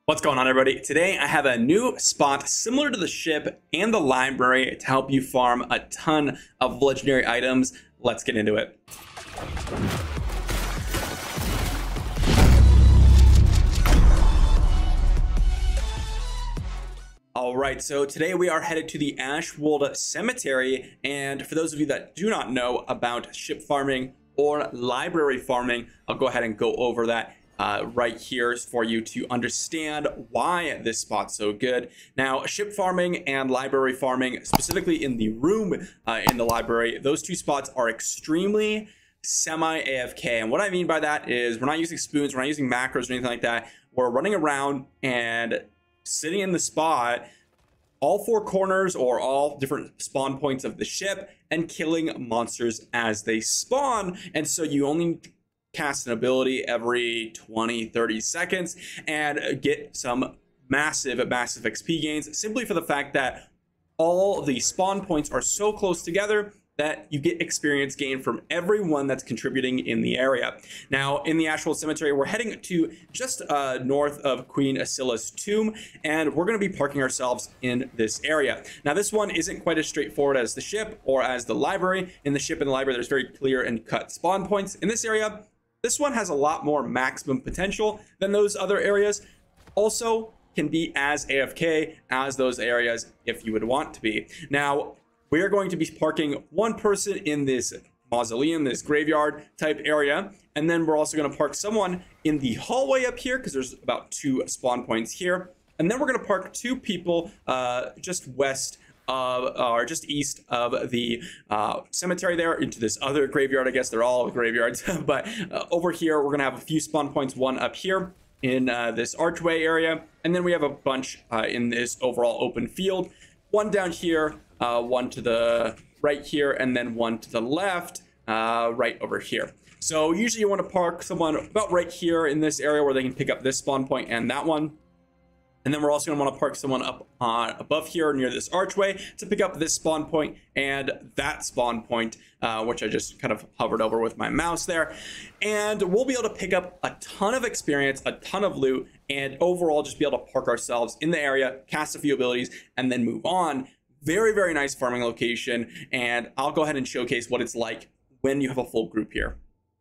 What's going on, everybody? Today I have a new spot similar to the ship and the library to help you farm a ton of legendary items. Let's get into it. All right, so today we are headed to the Ashwold Cemetery, and for those of you that do not know about ship farming or library farming, I'll go ahead and go over that right here for you to understand why this spot's so good. Now, ship farming and library farming, specifically in the room in the library, those two spots are extremely semi-AFK. And what I mean by that is we're not using spoons, we're not using macros or anything like that. We're running around and sitting in the spot, all four corners or all different spawn points of the ship, and killing monsters as they spawn. And so you only cast an ability every 20-30 seconds and get some massive XP gains, simply for the fact that all the spawn points are so close together that you get experience gain from everyone that's contributing in the area. Now, in the Ashwold Cemetery, we're heading to just north of Queen Asila's tomb, and we're going to be parking ourselves in this area. Now, this one isn't quite as straightforward as the ship or as the library. In the ship and the library, there's very clear and cut spawn points. In this area, this one has a lot more maximum potential than those other areas. Also, can be as AFK as those areas if you would want to be. Now, we are going to be parking one person in this mausoleum, this graveyard type area, and then we're also going to park someone in the hallway up here because there's about 2 spawn points here, and then we're going to park 2 people just west of, or just east of the cemetery there into this other graveyard. I guess they're all graveyards, but over here we're going to have a few spawn points, one up here in this archway area, and then we have a bunch in this overall open field, one down here, one to the right here, and then one to the left right over here. So usually you want to park someone about right here in this area where they can pick up this spawn point and that one. And then we're also going to want to park someone up above here near this archway to pick up this spawn point and that spawn point, which I just kind of hovered over with my mouse there. And we'll be able to pick up a ton of experience, a ton of loot, and overall just be able to park ourselves in the area, cast a few abilities, and then move on. Very, very nice farming location, and I'll go ahead and showcase what it's like when you have a full group here.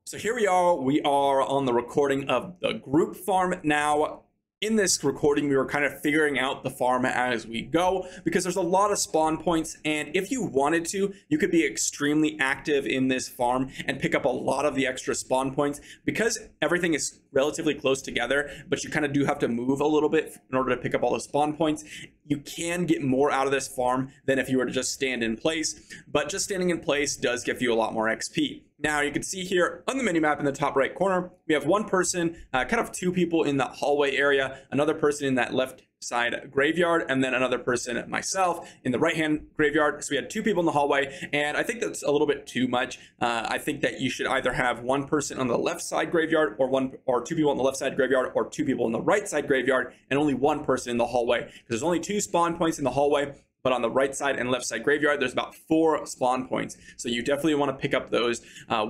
So here we are on the recording of the group farm. Now, in this recording, we were kind of figuring out the farm as we go because there's a lot of spawn points, and if you wanted to, you could be extremely active in this farm and pick up a lot of the extra spawn points because everything is relatively close together, but you kind of do have to move a little bit in order to pick up all the spawn points. You can get more out of this farm than if you were to just stand in place, but just standing in place does give you a lot more XP. Now you can see here on the mini map in the top right corner, we have one person, kind of 2 people in that hallway area, another person in that left side graveyard, and then another person, myself, in the right hand graveyard. So we had 2 people in the hallway, and I think that's a little bit too much. I think that you should either have one person on the left side graveyard, or 2 people on the left side graveyard, or 2 people on the right side graveyard, and only one person in the hallway, because there's only 2 spawn points in the hallway. But on the right side and left side graveyard, there's about 4 spawn points. So you definitely want to pick up those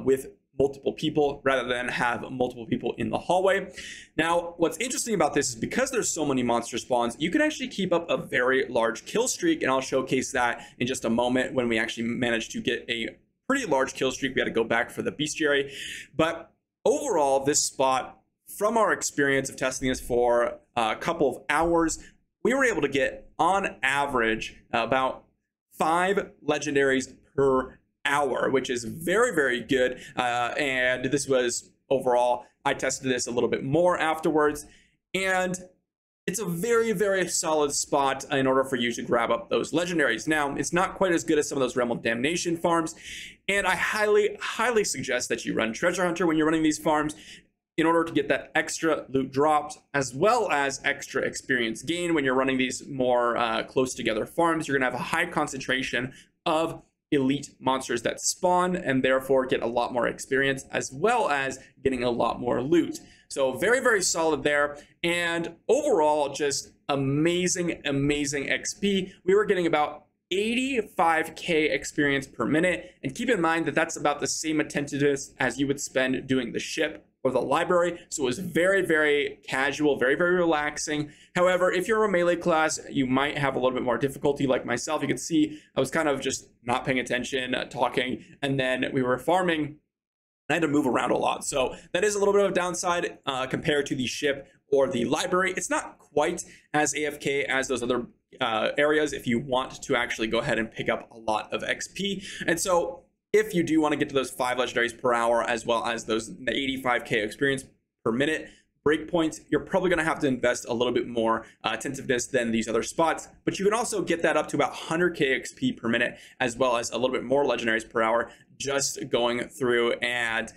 with multiple people rather than have multiple people in the hallway. Now, what's interesting about this is because there's so many monster spawns, you can actually keep up a very large kill streak, and I'll showcase that in just a moment when we actually managed to get a pretty large kill streak. We had to go back for the bestiary. But overall, this spot, from our experience of testing this for a couple of hours, we were able to get, on average, about 5 legendaries per hour, which is very, very good. And this was overall, I tested this a little bit more afterwards, and it's a very, very solid spot in order for you to grab up those legendaries. Now, it's not quite as good as some of those Realm of Damnation farms, and I highly suggest that you run Treasure Hunter when you're running these farms, in order to get that extra loot drops, as well as extra experience gain. When you're running these more close together farms, you're gonna have a high concentration of elite monsters that spawn and therefore get a lot more experience, as well as getting a lot more loot. So very, very solid there. And overall, just amazing XP. We were getting about 85k experience per minute, and keep in mind that that's about the same attentiveness as you would spend doing the ship or the library. So it was very, very casual, very, very relaxing. However, if you're a melee class, you might have a little bit more difficulty. Like myself, you can see I was kind of just not paying attention, talking, and then we were farming. I had to move around a lot. So that is a little bit of a downside compared to the ship or the library. It's not quite as AFK as those other areas if you want to actually go ahead and pick up a lot of XP. And so if you do want to get to those 5 legendaries per hour, as well as those 85k experience per minute breakpoints, you're probably going to have to invest a little bit more attentiveness than these other spots. But you can also get that up to about 100k XP per minute, as well as a little bit more legendaries per hour, just going through and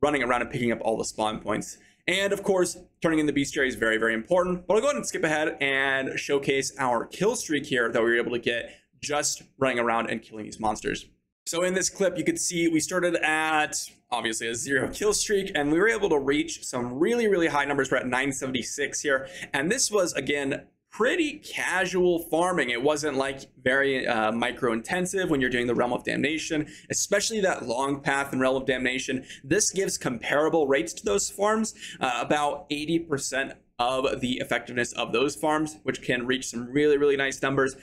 running around and picking up all the spawn points. And of course, turning in the bestiary is very, very important. But I'll go ahead and skip ahead and showcase our kill streak here that we were able to get just running around and killing these monsters. So in this clip, you could see we started at obviously a 0 kill streak, and we were able to reach some really, really high numbers. We're at 976 here. And this was, again, pretty casual farming. It wasn't like very micro intensive when you're doing the Realm of Damnation, especially that long path in Realm of Damnation. This gives comparable rates to those farms, about 80% of the effectiveness of those farms, which can reach some really, really nice numbers.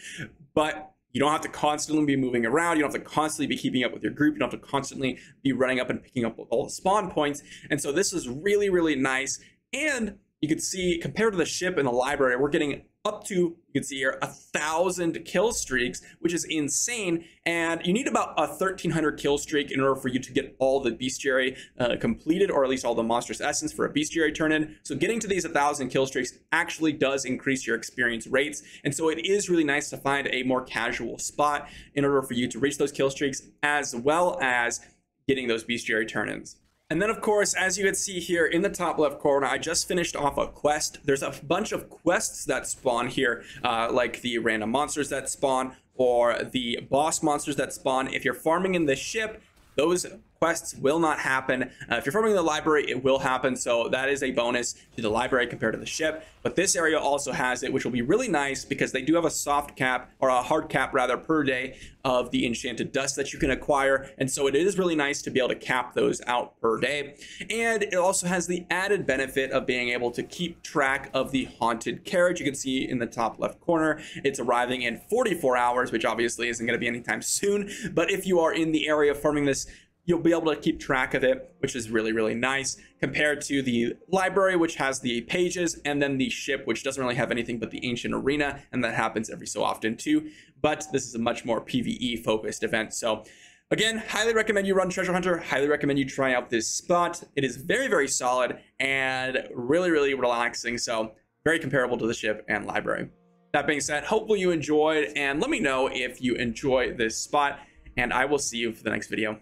But you don't have to constantly be moving around. You don't have to constantly be keeping up with your group. You don't have to constantly be running up and picking up all the spawn points. And so this is really, really nice. And you can see, compared to the ship and the library, we're getting up to, you can see here, 1,000 kill streaks, which is insane. And you need about a 1,300 kill streak in order for you to get all the bestiary completed, or at least all the monstrous essence for a bestiary turn in. So getting to these 1,000 kill streaks actually does increase your experience rates. And so it is really nice to find a more casual spot in order for you to reach those kill streaks, as well as getting those bestiary turn-ins. And then, of course, as you can see here in the top left corner, I just finished off a quest. There's a bunch of quests that spawn here, like the random monsters that spawn or the boss monsters that spawn. If you're farming in the ship, those quests will not happen. If you're farming in the library, it will happen. So that is a bonus to the library compared to the ship. But this area also has it, which will be really nice because they do have a soft cap, or a hard cap rather, per day of the enchanted dust that you can acquire. And so it is really nice to be able to cap those out per day. And it also has the added benefit of being able to keep track of the haunted carriage. You can see in the top left corner, it's arriving in 44 hours, which obviously isn't going to be anytime soon. But if you are in the area farming this, you'll be able to keep track of it, which is really, really nice, compared to the library, which has the pages, and then the ship, which doesn't really have anything but the ancient arena, and that happens every so often too. But this is a much more PvE focused event. So again, highly recommend you run Treasure Hunter. Highly recommend you try out this spot. It is very, very solid and really, really relaxing. So very comparable to the ship and library. That being said, hopefully you enjoyed, and let me know if you enjoy this spot, and I will see you for the next video.